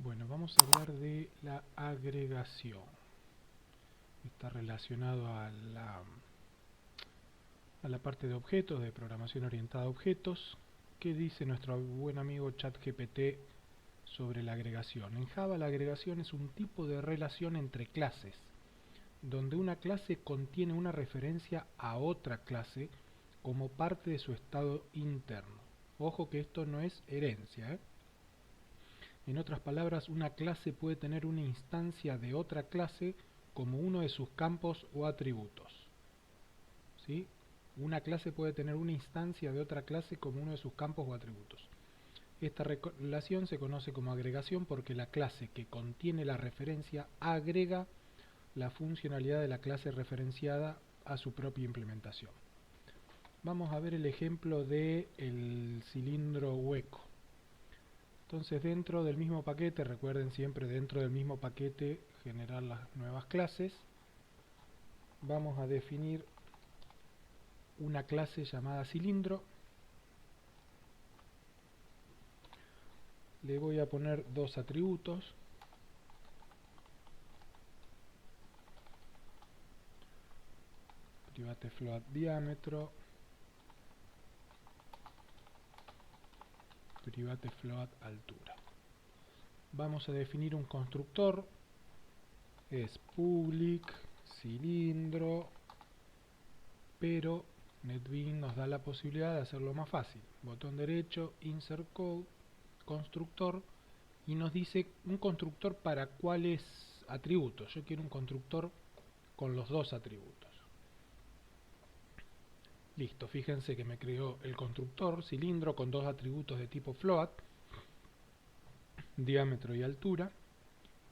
Bueno, vamos a hablar de la agregación. Está relacionado a la parte de objetos, de programación orientada a objetos. ¿Qué dice nuestro buen amigo ChatGPT sobre la agregación? En Java la agregación es un tipo de relación entre clases, donde una clase contiene una referencia a otra clase como parte de su estado interno. Ojo que esto no es herencia, ¿eh? En otras palabras, una clase puede tener una instancia de otra clase como uno de sus campos o atributos. ¿Sí? Una clase puede tener una instancia de otra clase como uno de sus campos o atributos. Esta relación se conoce como agregación porque la clase que contiene la referencia agrega la funcionalidad de la clase referenciada a su propia implementación. Vamos a ver el ejemplo del cilindro hueco. Entonces dentro del mismo paquete, recuerden siempre dentro del mismo paquete generar las nuevas clases, vamos a definir una clase llamada cilindro. Le voy a poner dos atributos. Private float diámetro, private float altura. Vamos a definir un constructor, es public cilindro, pero NetBeans nos da la posibilidad de hacerlo más fácil. Botón derecho, insert code, constructor, y nos dice un constructor para cuáles atributos. Yo quiero un constructor con los dos atributos. Listo, fíjense que me creó el constructor cilindro con dos atributos de tipo float, diámetro y altura,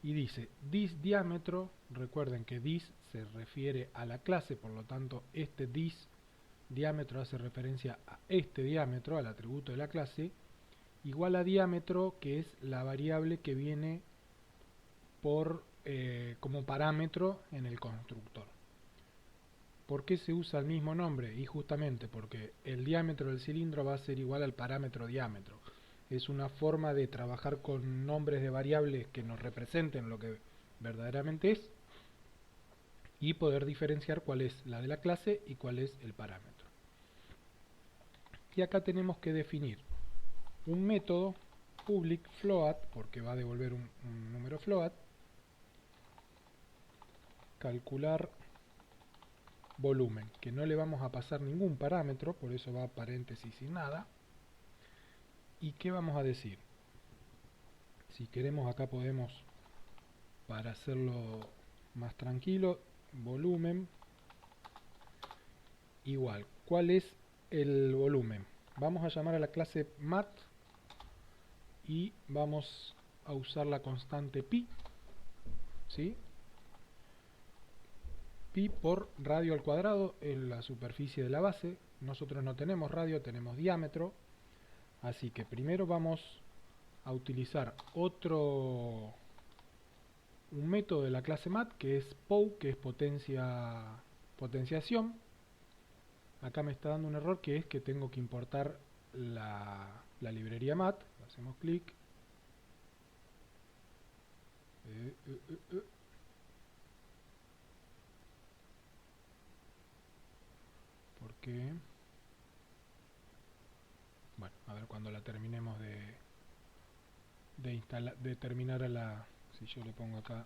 y dice this diámetro. Recuerden que this se refiere a la clase, por lo tanto este this diámetro hace referencia a este diámetro, al atributo de la clase, igual a diámetro, que es la variable que viene como parámetro en el constructor. ¿Por qué se usa el mismo nombre? Y justamente porque el diámetro del cilindro va a ser igual al parámetro diámetro. Es una forma de trabajar con nombres de variables que nos representen lo que verdaderamente es y poder diferenciar cuál es la de la clase y cuál es el parámetro. Y acá tenemos que definir un método public float, porque va a devolver un número float, calcular volumen, que no le vamos a pasar ningún parámetro, por eso va a paréntesis y nada. ¿Y qué vamos a decir? Si queremos acá podemos, para hacerlo más tranquilo, volumen igual. ¿Cuál es el volumen? Vamos a llamar a la clase mat y vamos a usar la constante pi, ¿sí? Pi por radio al cuadrado en la superficie de la base. Nosotros no tenemos radio, tenemos diámetro, así que primero vamos a utilizar un método de la clase mat que es POW, que es potenciación. Acá me está dando un error, que es que tengo que importar la librería mat. Hacemos clic, ¿por qué? Bueno, a ver cuando la terminemos de terminar si yo le pongo acá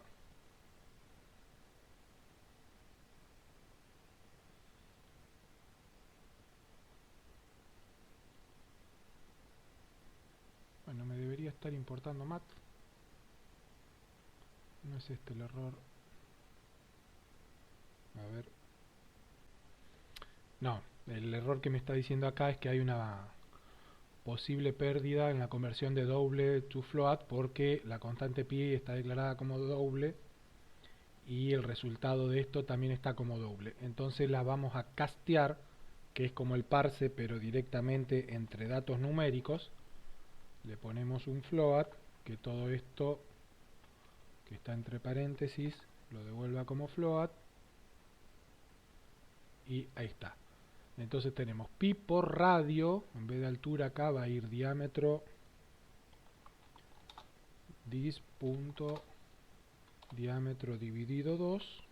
bueno, me debería estar importando mat. No es este el error. A ver. No, el error que me está diciendo acá es que hay una posible pérdida en la conversión de doble to float porque la constante pi está declarada como doble y el resultado de esto también está como doble. Entonces la vamos a castear, que es como el parse pero directamente entre datos numéricos. Le ponemos un float, que todo esto que está entre paréntesis lo devuelva como float, y ahí está. Entonces tenemos pi por radio, en vez de altura acá va a ir diámetro dis.diámetro dividido 2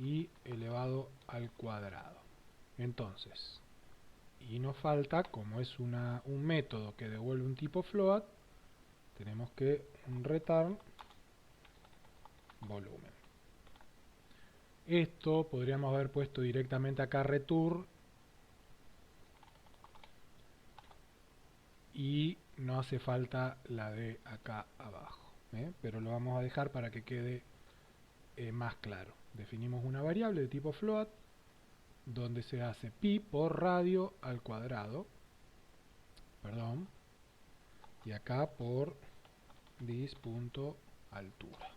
y elevado al cuadrado. Entonces, y nos falta, como es un método que devuelve un tipo float, tenemos que un return volumen. Esto podríamos haber puesto directamente acá return y no hace falta la de acá abajo, pero lo vamos a dejar para que quede más claro. Definimos una variable de tipo float donde se hace pi por radio al cuadrado, perdón, y acá por dis.altura.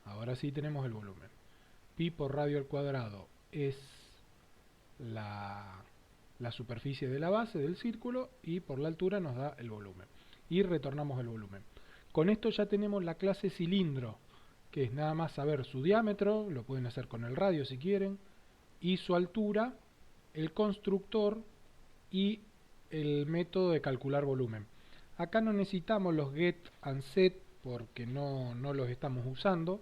Ahora sí tenemos el volumen. Pi por radio al cuadrado es la superficie de la base del círculo y por la altura nos da el volumen. Y retornamos el volumen. Con esto ya tenemos la clase cilindro, que es nada más saber su diámetro, lo pueden hacer con el radio si quieren, y su altura, el constructor y el método de calcular volumen. Acá no necesitamos los get and set porque no los estamos usando.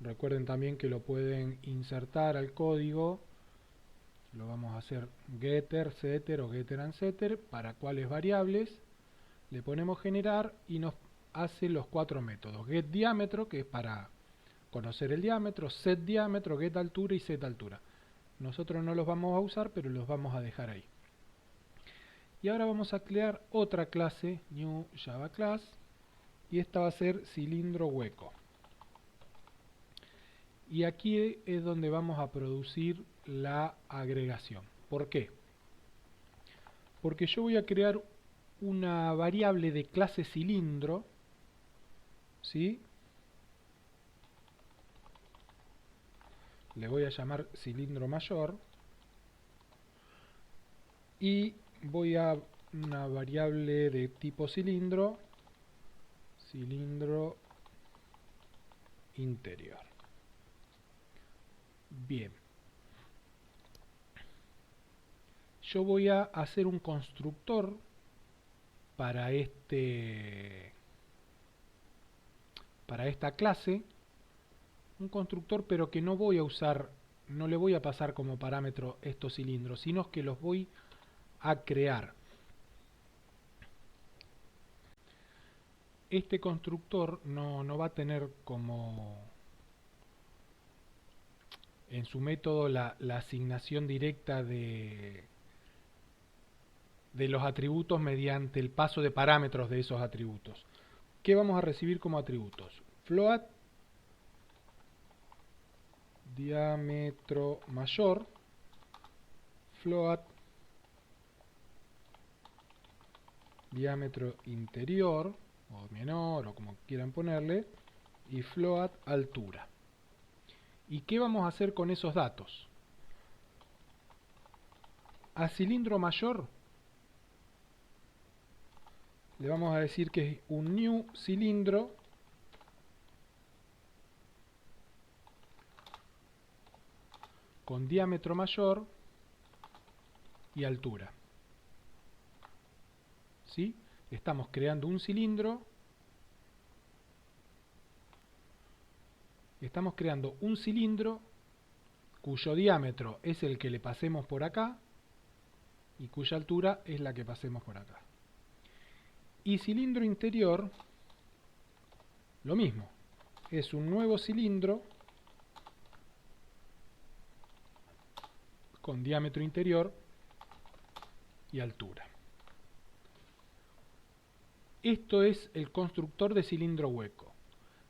Recuerden también que lo pueden insertar al código. Lo vamos a hacer getter, setter o getter and setter para cuáles variables. Le ponemos generar y nos hace los 4 métodos. Get diámetro, que es para conocer el diámetro, set diámetro, get altura y set altura. Nosotros no los vamos a usar, pero los vamos a dejar ahí. Y ahora vamos a crear otra clase, new Java class, y esta va a ser cilindro hueco. Y aquí es donde vamos a producir la agregación. ¿Por qué? Porque yo voy a crear una variable de clase cilindro, ¿sí? Le voy a llamar cilindro mayor y voy a una variable de tipo cilindro interior. Bien. Yo voy a hacer un constructor para esta clase, un constructor, pero que no voy a usar, no le voy a pasar como parámetro estos cilindros, sino que los voy a crear. Este constructor no va a tener como en su método la asignación directa de los atributos mediante el paso de parámetros de esos atributos. ¿Qué vamos a recibir como atributos? Float diámetro mayor, float diámetro interior o menor o como quieran ponerle, y float altura. ¿Y qué vamos a hacer con esos datos? A cilindro mayor le vamos a decir que es un new cilindro con diámetro mayor y altura. ¿Sí? Estamos creando un cilindro. Estamos creando un cilindro cuyo diámetro es el que le pasemos por acá y cuya altura es la que pasemos por acá. Y cilindro interior, lo mismo. Es un nuevo cilindro con diámetro interior y altura. Esto es el constructor de cilindro hueco.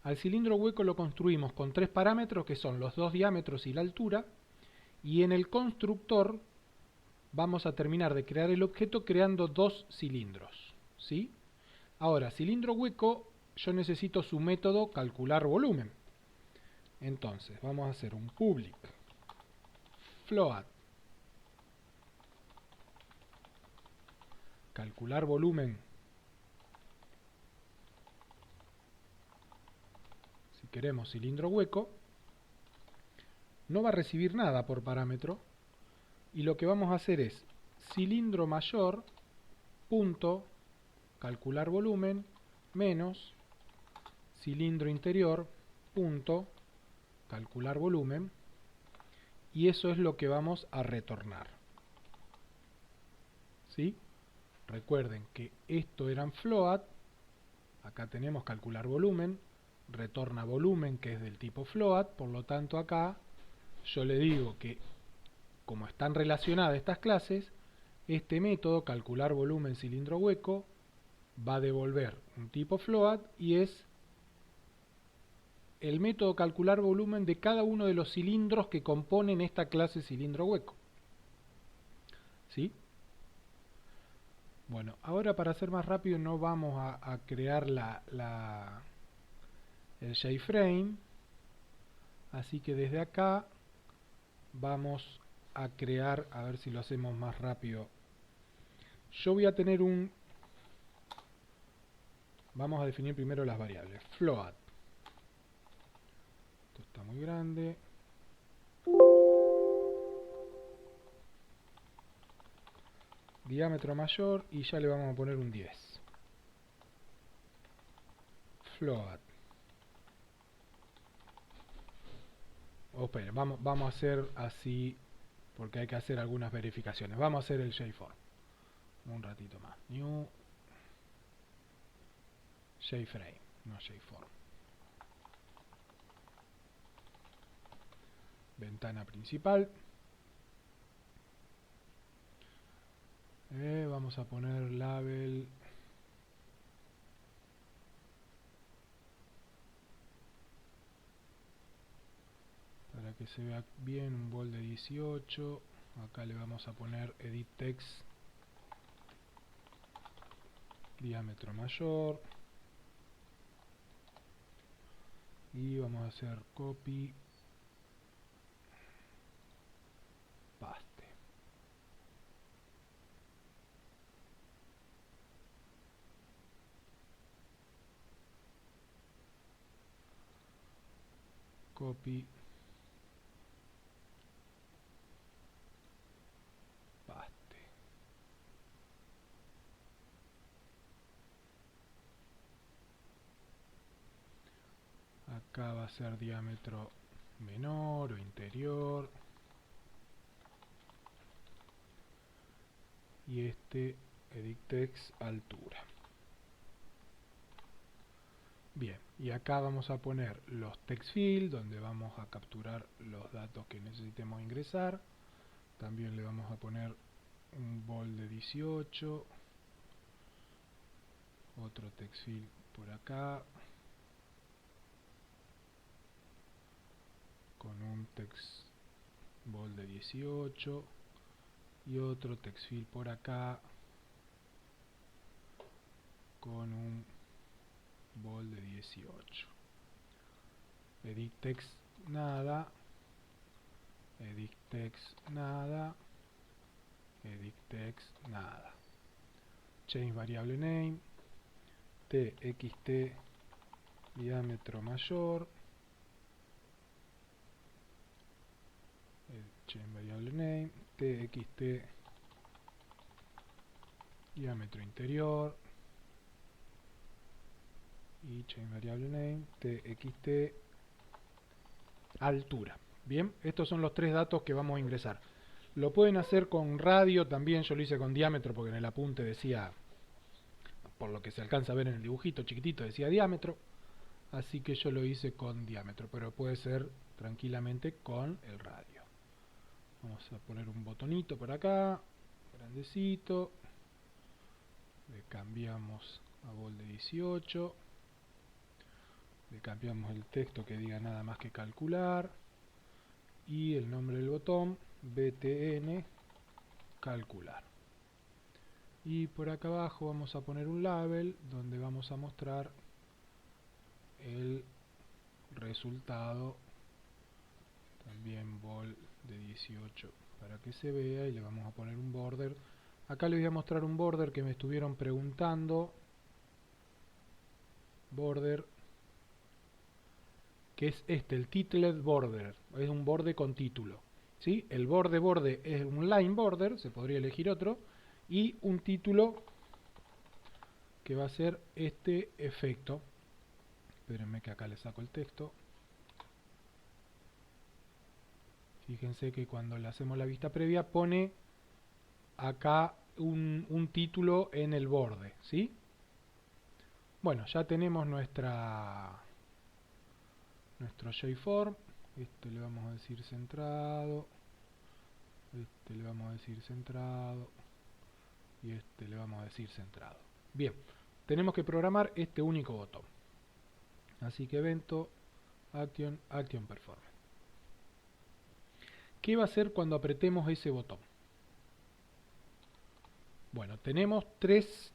Al cilindro hueco lo construimos con 3 parámetros que son los 2 diámetros y la altura, y en el constructor vamos a terminar de crear el objeto creando 2 cilindros, ¿sí? Ahora, cilindro hueco, yo necesito su método calcular volumen. Entonces, vamos a hacer un public float calcular volumen. Si queremos cilindro hueco, no va a recibir nada por parámetro, y lo que vamos a hacer es cilindro mayor punto calcular volumen menos cilindro interior, punto, calcular volumen, y eso es lo que vamos a retornar. ¿Sí? Recuerden que esto eran float, acá tenemos calcular volumen, retorna volumen que es del tipo float, por lo tanto acá yo le digo que como están relacionadas estas clases, este método, calcular volumen cilindro hueco, va a devolver un tipo float y es el método calcular volumen de cada uno de los cilindros que componen esta clase cilindro hueco. ¿Sí? Bueno, ahora para ser más rápido no vamos a crear el JFrame, así que desde acá vamos a crear, a ver si lo hacemos más rápido. Yo voy a tener vamos a definir primero las variables. Float. Esto está muy grande. Diámetro mayor y ya le vamos a poner un 10. Float. Esperen, vamos a hacer así porque hay que hacer algunas verificaciones. Vamos a hacer el JForm. Un ratito más. New JFrame, no JForm. Ventana principal. Vamos a poner label para que se vea bien, un bol de 18. Acá le vamos a poner edit text diámetro mayor y vamos a hacer copy paste. Copy paste. Acá va a ser diámetro menor o interior y este edit text altura. Bien, y acá vamos a poner los text field donde vamos a capturar los datos que necesitemos ingresar. También le vamos a poner un bol de 18, otro text field por acá con un text bol de 18 y otro text field por acá con un bol de 18. Edit text nada, edit text nada, edit text nada. Change variable name, txt diámetro mayor, change variable name, txt diámetro interior y change variable name, txt altura. Bien, estos son los tres datos que vamos a ingresar. Lo pueden hacer con radio también, yo lo hice con diámetro porque en el apunte decía, por lo que se alcanza a ver en el dibujito chiquitito, decía diámetro, así que yo lo hice con diámetro, pero puede ser tranquilamente con el radio. Vamos a poner un botonito por acá, grandecito, le cambiamos a bol de 18, le cambiamos el texto que diga nada más que calcular y el nombre del botón btn calcular. Y por acá abajo vamos a poner un label donde vamos a mostrar el resultado, también bol de 18 para que se vea, y le vamos a poner un border. Acá les voy a mostrar un border que me estuvieron preguntando, border, que es este, el titled border, es un borde con título, ¿sí? El borde es un line border, se podría elegir otro, y un título que va a ser este efecto, Espérenme que acá le saco el texto. Fíjense que cuando le hacemos la vista previa pone acá un título en el borde, ¿sí? Bueno, ya tenemos nuestro JForm. Este le vamos a decir centrado. Este le vamos a decir centrado. Y este le vamos a decir centrado. Bien, tenemos que programar este único botón. Así que evento, action, action performance. ¿Qué va a hacer cuando apretemos ese botón? Bueno, tenemos tres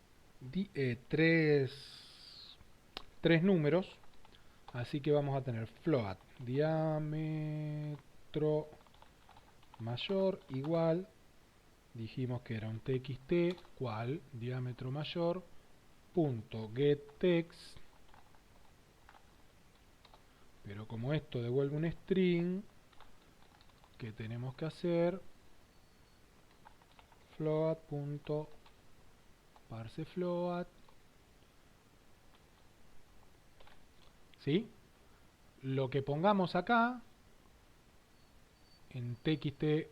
números, así que vamos a tener float, diámetro mayor igual, dijimos que era un txt, cual, diámetro mayor, punto getText, pero como esto devuelve un string, ¿qué tenemos que hacer? Float.parsefloat, ¿sí? Lo que pongamos acá en txt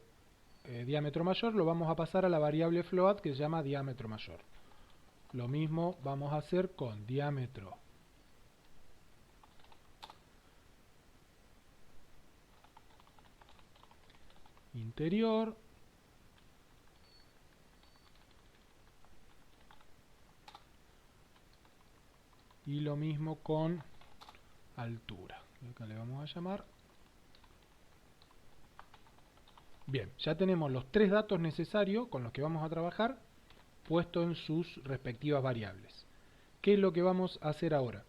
diámetro mayor lo vamos a pasar a la variable float que se llama diámetro mayor. Lo mismo vamos a hacer con diámetro interior y lo mismo con altura. Acá le vamos a llamar. Bien, ya tenemos los tres datos necesarios con los que vamos a trabajar puestos en sus respectivas variables. ¿Qué es lo que vamos a hacer ahora?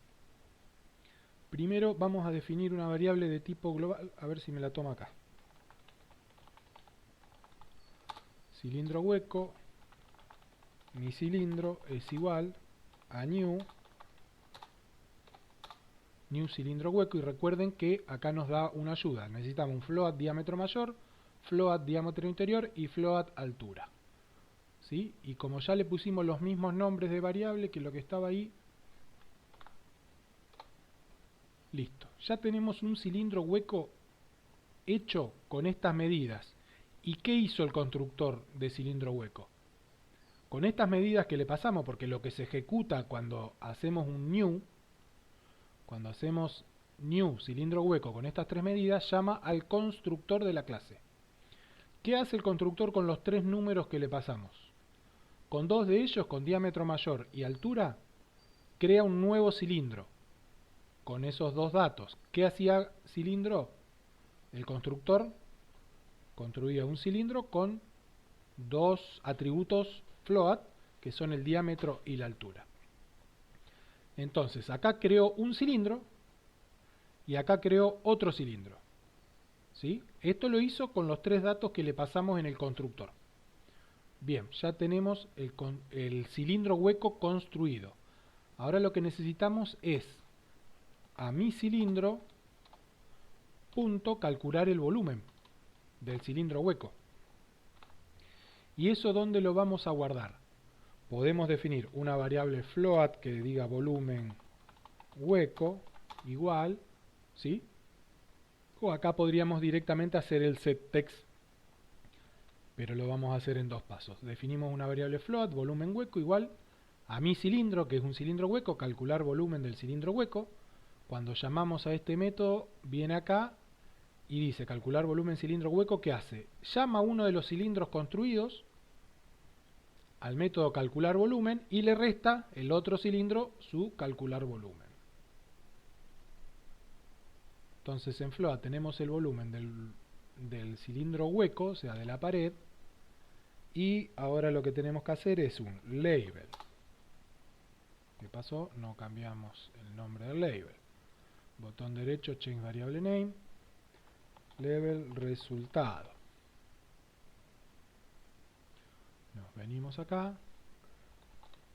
Primero vamos a definir una variable de tipo global, a ver si me la toma acá. Cilindro hueco, mi cilindro es igual a new cilindro hueco, y recuerden que acá nos da una ayuda. Necesitamos un float diámetro mayor, float diámetro interior y float altura. ¿Sí? Y como ya le pusimos los mismos nombres de variable que lo que estaba ahí, listo. Ya tenemos un cilindro hueco hecho con estas medidas. ¿Y qué hizo el constructor de cilindro hueco? Con estas medidas que le pasamos, porque lo que se ejecuta cuando hacemos un new, cuando hacemos new cilindro hueco con estas tres medidas, llama al constructor de la clase. ¿Qué hace el constructor con los tres números que le pasamos? Con dos de ellos, con diámetro mayor y altura, crea un nuevo cilindro con esos dos datos. ¿Qué hacía cilindro? El constructor construía un cilindro con dos atributos float, que son el diámetro y la altura. Entonces, acá creó un cilindro y acá creó otro cilindro. ¿Sí? Esto lo hizo con los tres datos que le pasamos en el constructor. Bien, ya tenemos el cilindro hueco construido. Ahora lo que necesitamos es a mi cilindro punto calcular el volumen del cilindro hueco. ¿Y eso dónde lo vamos a guardar? Podemos definir una variable float que diga volumen hueco igual, ¿sí? O acá podríamos directamente hacer el setText, pero lo vamos a hacer en dos pasos. Definimos una variable float, volumen hueco igual a mi cilindro, que es un cilindro hueco, calcular volumen del cilindro hueco. Cuando llamamos a este método, viene acá y dice calcular volumen cilindro hueco. ¿Qué hace? Llama a uno de los cilindros construidos al método calcular volumen y le resta el otro cilindro su calcular volumen. Entonces en float tenemos el volumen del cilindro hueco, o sea de la pared, y ahora lo que tenemos que hacer es un label. ¿Qué pasó? No cambiamos el nombre del label. Botón derecho, change variable name, label resultado. Nos venimos acá,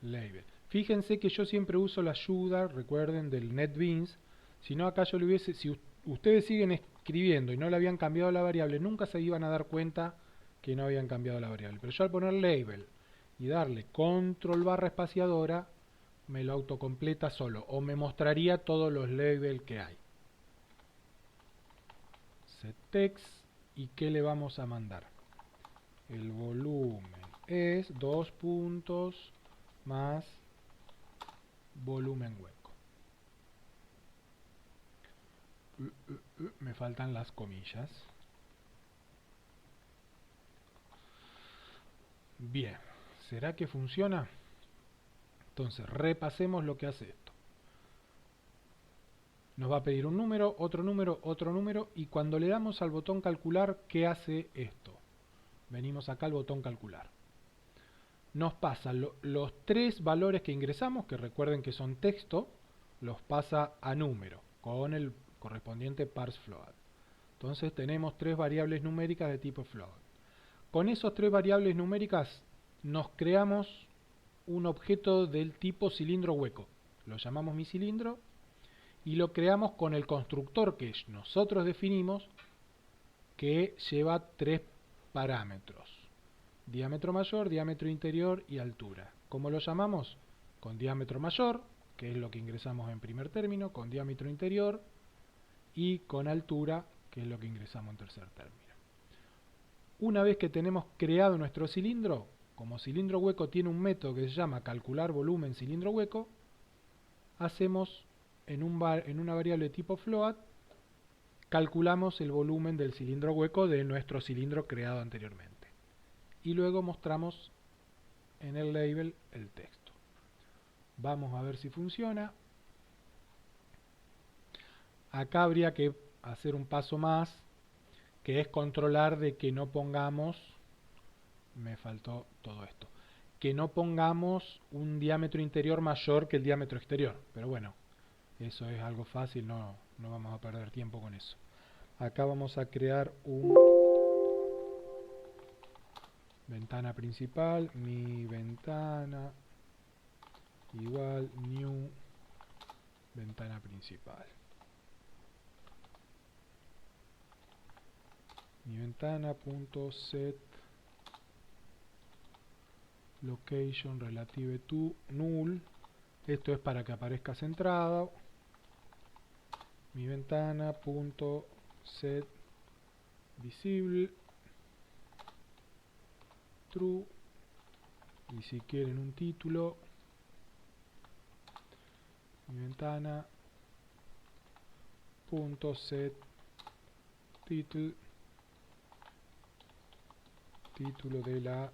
label. Fíjense que yo siempre uso la ayuda, recuerden, del NetBeans. Si no, acá yo le hubiese, si ustedes siguen escribiendo y no le habían cambiado la variable, nunca se iban a dar cuenta que no habían cambiado la variable. Pero yo al poner label y darle control barra espaciadora, me lo autocompleta solo, o me mostraría todos los labels que hay. setText, ¿y qué le vamos a mandar? El volumen es 2 puntos más volumen hueco. Me faltan las comillas. Bien, ¿será que funciona? Entonces, repasemos lo que hace esto. Nos va a pedir un número, otro número, otro número, y cuando le damos al botón calcular, ¿qué hace esto? Venimos acá al botón calcular. Nos pasa los tres valores que ingresamos, que recuerden que son texto, los pasa a número, con el correspondiente parse float. Entonces tenemos tres variables numéricas de tipo float. Con esos tres variables numéricas nos creamos un objeto del tipo cilindro hueco. Lo llamamos mi cilindro y lo creamos con el constructor que nosotros definimos, que lleva tres parámetros: diámetro mayor, diámetro interior y altura. ¿Cómo lo llamamos? Con diámetro mayor, que es lo que ingresamos en primer término, con diámetro interior, y con altura, que es lo que ingresamos en tercer término. Una vez que tenemos creado nuestro cilindro, como cilindro hueco tiene un método que se llama calcular volumen cilindro hueco, hacemos en una variable de tipo float, calculamos el volumen del cilindro hueco de nuestro cilindro creado anteriormente. Y luego mostramos en el label el texto. Vamos a ver si funciona. Acá habría que hacer un paso más, que es controlar de que no pongamos, me faltó todo esto, que no pongamos un diámetro interior mayor que el diámetro exterior. Pero bueno, eso es algo fácil, no vamos a perder tiempo con eso. Acá vamos a crear un ventana principal, mi ventana igual new ventana principal. Mi ventana.set location relative to null. Esto es para que aparezca centrado. Mi ventana.set visible true. Y si quieren un título, mi ventana.set title, título de la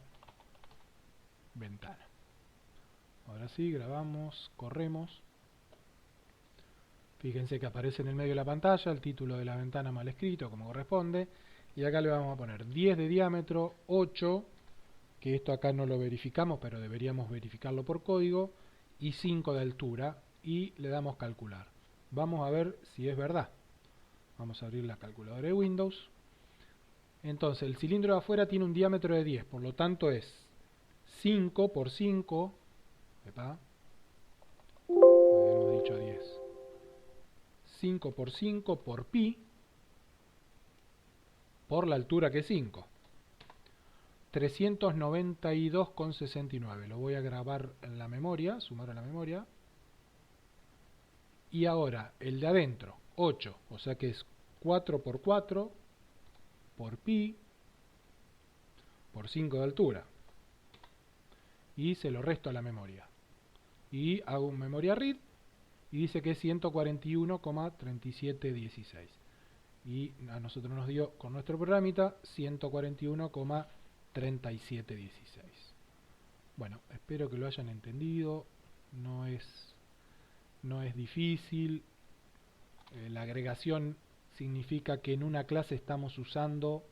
ventana. Ahora sí, grabamos, corremos. Fíjense que aparece en el medio de la pantalla el título de la ventana mal escrito, como corresponde. Y acá le vamos a poner 10 de diámetro, 8, que esto acá no lo verificamos, pero deberíamos verificarlo por código, y 5 de altura, y le damos calcular. Vamos a ver si es verdad. Vamos a abrir la calculadora de Windows. Entonces, el cilindro de afuera tiene un diámetro de 10, por lo tanto es 5 por 5, habíamos dicho 10, 5 por 5 por pi, por la altura que es 5, 392,69, lo voy a grabar en la memoria, sumar a la memoria, y ahora el de adentro, 8, o sea que es 4 por 4, por pi, por 5 de altura, y se lo resto a la memoria, y hago un memoria read, y dice que es 141,3716, y a nosotros nos dio con nuestro programita 141,3716. Bueno, espero que lo hayan entendido, no es difícil. La agregación significa que en una clase estamos usando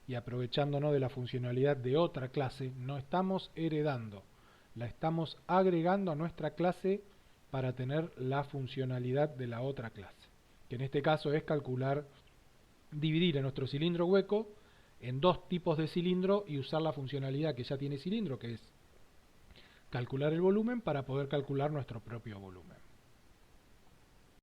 y aprovechándonos de la funcionalidad de otra clase, no estamos heredando, la estamos agregando a nuestra clase para tener la funcionalidad de la otra clase, que en este caso es dividir a nuestro cilindro hueco en dos tipos de cilindro y usar la funcionalidad que ya tiene cilindro, que es calcular el volumen para poder calcular nuestro propio volumen.